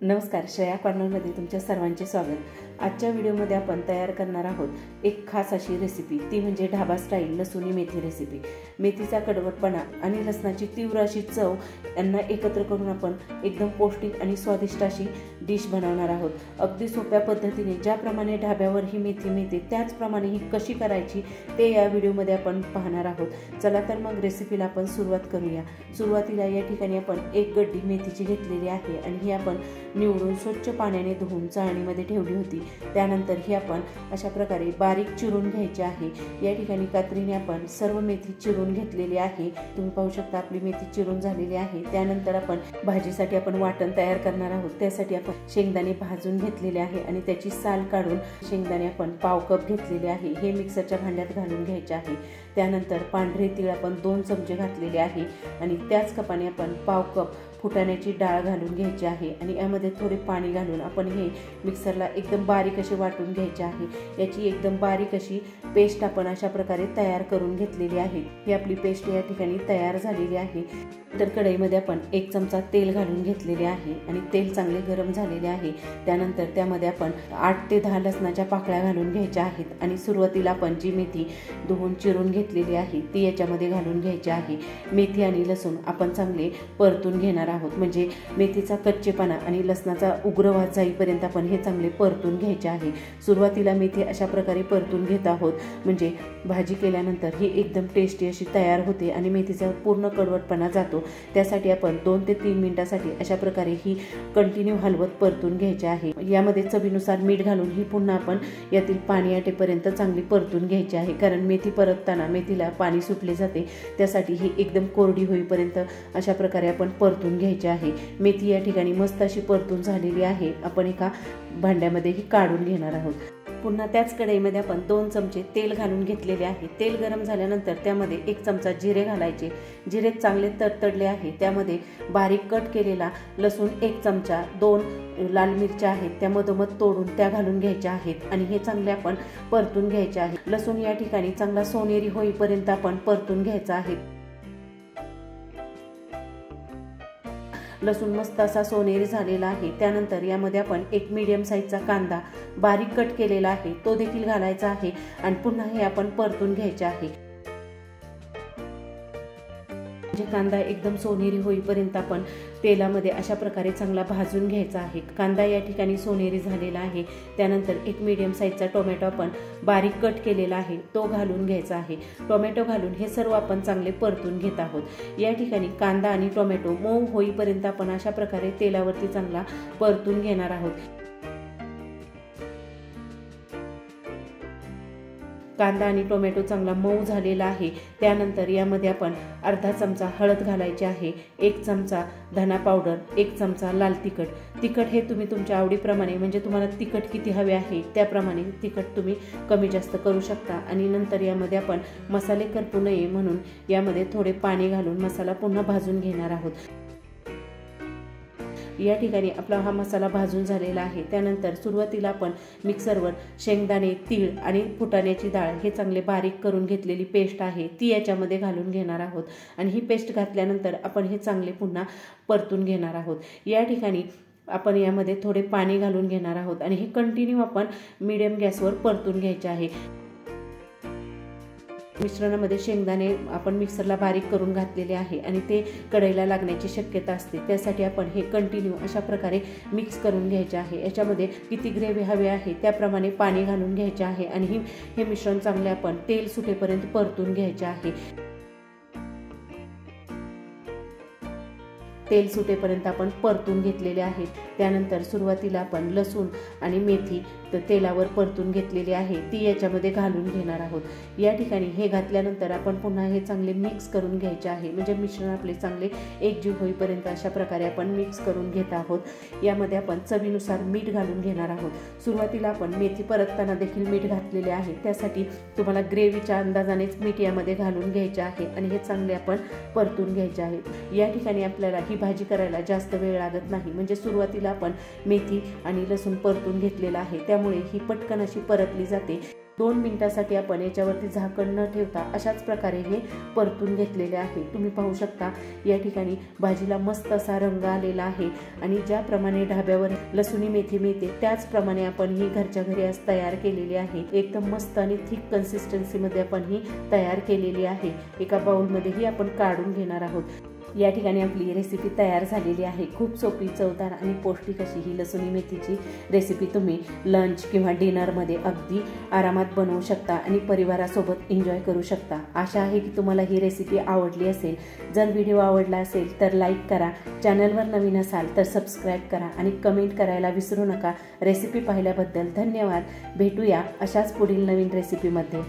नमस्कार, श्रेया कॉर्नरमध्ये तुमच्या सर्वांचे स्वागत। आजच्या व्हिडिओमध्ये आपण तयार करणार आहोत एक खास अशी रेसिपी, ती म्हणजे ढाबा स्टाईल लसूणी मेथी रेसिपी। मेथीचा कडवटपणा आणि लसणाची तीव्र अशी चव यांना एकत्र करून आपण एकदम पौष्टिक आणि स्वादिष्ट अशी डिश बनवणार आहोत। अगदी सोप्या पद्धतीने ज्याप्रमाणे ढाब्यावर ही मेथी मिळते त्याचप्रमाणे ही कशी करायची ते या व्हिडिओमध्ये आपण पाहणार आहोत। चला तर मग रेसिपीला आपण सुरुवात करूया। सुरुवातीला या ठिकाणी आपण एक गड्डी मेथीची घेतलेली आहे आणि ही आपण निवडून स्वच्छ पाण्याने धुवून चाळणीमध्ये ठेवली होती। त्यानंतर ही आपण अशा प्रकारे बारीक चिरून घ्यायची आहे। या ठिकाणी कात्रीने आपण सर्व मेथी चिरून घेतलेली आहे। तुम्ही पाहू शकता आपली मेथी चिरून झालेली आहे। त्यानंतर आपण भाजीसाठी आपण वाटण तयार करणार आहोत। त्यासाठी आपण शेंगदाणे भाजून घेतलेले आहे आणि त्याची साल काढून शेंगदाणे आपण पाव कप घेतलेले आहे, हे मिक्सरच्या भांड्यात घालून घ्यायचे आहे। त्यानंतर पांढरे तीळ आपण 2 चमचे घातलेले आहे आणि त्याच कपाने आपण पाव कप फुटाण्याची डाळ घालून घ्यायची आहे आणि यामध्ये थोडे पाणी घालून आपण हे मिक्सरला एकदम बारीक असे वाटून घ्यायचे आहे। याची एकदम बारीक अशी पेस्ट आपण अशा प्रकारे तयार करून घेतलेली आहे। ही आपली पेस्ट या ठिकाणी तयार झालेली आहे। तर कढईमध्ये आपण 1 चमचा तेल घालून घेतलेले आहे आणि तेल चांगले गरम झालेले आहे। त्यानंतर त्यामध्ये आपण 8 ते 10 लसणाच्या पाकळ्या घालून घ्यायच्या आहेत आणि सुरुवातीला आपण जी मेथी धुवून चिरून घेतलेली आहे ती याच्यामध्ये घालून घ्यायची आहे। मेथी आणि लसूण आपण चांगले परतून घेणार आहोत, म्हणजे मेथीचा कच्चेपणा आणि लसणाचा उग्र वास जाईपर्यंत आपण हे चांगले परतून घ्यायचे आहे। सुरुवातीला मेथी अशा प्रकारे परतून घेत आहोत, म्हणजे भाजी केल्यानंतर ही एकदम टेस्टी अशी तयार होते आणि मेथीचा पूर्ण कडवटपणा जातो। त्यासाठी आपण 2 ते 3 मिनिटांसाठी अशा प्रकारे ही कंटिन्यू हलवत परतून घ्यायचे आहे। यामध्ये चवीनुसार मीठ घालून ही पुन्हा आपण यातील पाणी आटेपर्यंत चांगली परतून घ्यायची आहे, कारण मेथी परतताना मेथीला पाणी सुटले जाते। त्यासाठी ही एकदम कोरडी होईपर्यंत अशा प्रकारे आपण परतून घ्यायची आहे। मेथी या ठिकाणी मस्त अशी परतून झालेली आहे। आपण एका भांड्यामध्ये ही काढून घेणार आहोत। पुन्हा त्याच कढईमध्ये आपण 2 चमचे तेल घालून घेतलेले आहे। तेल गरम झाल्यानंतर त्यामध्ये 1 चमचा जिरे घालायचे। जिरे चांगले तडतडले आहे, त्यामध्ये बारीक कट केलेला लसूण 1 चमचा, 2 लाल मिरच्या आहेत त्या मधोमध तोडून त्या घालून घ्यायच्या आहेत आणि हे चांगले आपण परतून घ्यायचे आहे। लसूण या ठिकाणी चांगला सोनेरी होईपर्यंत आपण परतून घ्यायचा आहे। लसूण मस्त असा सोनेरी झालेला आहे। त्यानंतर यामध्ये आपण एक मीडियम साईजचा कांदा बारीक कट केलेला आहे तो देखील घालायचा आहे आणि पुन्हा हे आपण परतून घ्यायचे आहे। म्हणजे कांदा एकदम सोनेरी होईपर्यंत आपण तेलामध्ये अशा प्रकारे चांगला भाजून घ्यायचा आहे। कांदा या ठिकाणी सोनेरी झालेला आहे। त्यानंतर एक मीडियम साईजचा टोमॅटो आपण बारीक कट केलेला आहे तो घालून घ्यायचा आहे। टोमॅटो घालून हे सर्व आपण चांगले परतून घेत आहोत। या ठिकाणी कांदा आणि टोमॅटो मऊ होईपर्यंत आपण अशा प्रकारे तेलावरती चांगला परतून घेणार आहोत। कांदा आणि टोमॅटो चांगला मऊ झालेला आहे। त्यानंतर यामध्ये आपण अर्धा चमचा हळद घालायची आहे, 1 चमचा धना पावडर, 1 चमचा लाल तिखट। तिखट हे तुम्ही तुमच्या आवडीप्रमाणे, म्हणजे तुम्हाला तिखट किती हवे आहे त्याप्रमाणे तिखट तुम्ही कमी जास्त करू शकता। आणि नंतर यामध्ये आपण मसाले करपू नये म्हणून यामध्ये थोडे पाणी घालून मसाला पुन्हा भाजून घेणार आहोत। या ठिकाणी आपला हा मसाला भाजून झालेला आहे। त्यानंतर सुरुवातीला आपण मिक्सरवर शेंगदाणे, तीळ आणि फुटाण्याची डाळ हे चांगले बारीक करून घेतलेली पेस्ट आहे ती याच्यामध्ये घालून घेणार आहोत आणि ही पेस्ट घातल्यानंतर आपण हे चांगले पुन्हा परतून घेणार आहोत। या ठिकाणी आपण यामध्ये थोडे पाणी घालून घेणार आहोत आणि हे कंटिन्यू आपण मीडियम गॅसवर परतून घ्यायचे आहे। मिश्रणामध्ये शेंगदाणे आपण मिक्सरला बारीक करून घातलेले आहे आणि ते कढईला लागण्याची शक्यता असते। त्यासाठी आपण हे कंटिन्यू अशा प्रकारे मिक्स करून घ्यायचे आहे। याच्यामध्ये किती ग्रेव्ही हवी आहे त्याप्रमाणे पाणी घालून घ्यायचे आहे आणि हे मिश्रण चांगले आपण तेल सुटेपर्यंत परतून घ्यायचे आहे। तेल सुटेपर्यंत आपण परतून घेतलेले आहेत। त्यानंतर सुरुवातीला आपण लसूण आणि मेथी तेलावर परतून घेतलेली आहे ती याच्यामध्ये घालून घेणार आहोत। या ठिकाणी हे घातल्यानंतर आपण पुन्हा हे चांगले मिक्स करून घ्यायचे आहे, म्हणजे मिश्रण आपले चांगले एकजीव होईपर्यंत अशा प्रकारे आपण मिक्स करून घेत आहोत। यामध्ये आपण चवीनुसार मीठ घालून घेणार आहोत। सुरुवातीला आपण मेथी परतताना देखील मीठ घातलेले आहे, त्यासाठी तुम्हाला ग्रेव्हीच्या अंदाजानेच मीठ यामध्ये घालून घ्यायचे आहे आणि हे चांगले आपण परतून घ्यायचे आहे। या ठिकाणी आपल्याला ही भाजी करायला जास्त वेळ लागत नाही, म्हणजे सुरुवातीला आपण मेथी आणि लसूण परतून घेतलेला आहे त्यामुळे ही पटकन अशी परतली जाते। 2 मिनिटासाठी आपण याच्यावरती झाकण न ठेवता अशाच प्रकारे हे परतून घेतलेले आहे। तुम्ही पाहू शकता या ठिकाणी भाजीला मस्त असा रंग आलेला आहे आणि ज्याप्रमाणे ढाब्यावर लसूणी मेथी मिळते त्याचप्रमाणे आपण ही घरच्या घरी आज तयार केलेली आहे। एकदम मस्त आणि थिक कन्सिस्टन्सी मध्ये आपण ही तयार केलेली आहे। एका बाउलमध्ये ही आपण काढून घेणार आहोत। या ठिकाणी आपली रेसिपी तयार झालेली आहे। खूप सोपी, चवदार आणि पौष्टिक अशी ही लसूणी मेथीची रेसिपी तुम्ही लंच किंवा डिनरमध्ये अगदी आरामात बनवू शकता आणि परिवारासोबत एन्जॉय करू शकता। आशा आहे की तुम्हाला ही रेसिपी आवडली असेल। जर व्हिडिओ आवडला असेल तर लाईक करा, चॅनलवर नवीन असाल तर सबस्क्राईब करा आणि कमेंट करायला विसरू नका। रेसिपी पाहिल्याबद्दल धन्यवाद। भेटूया अशाच पुढील नवीन रेसिपीमध्ये।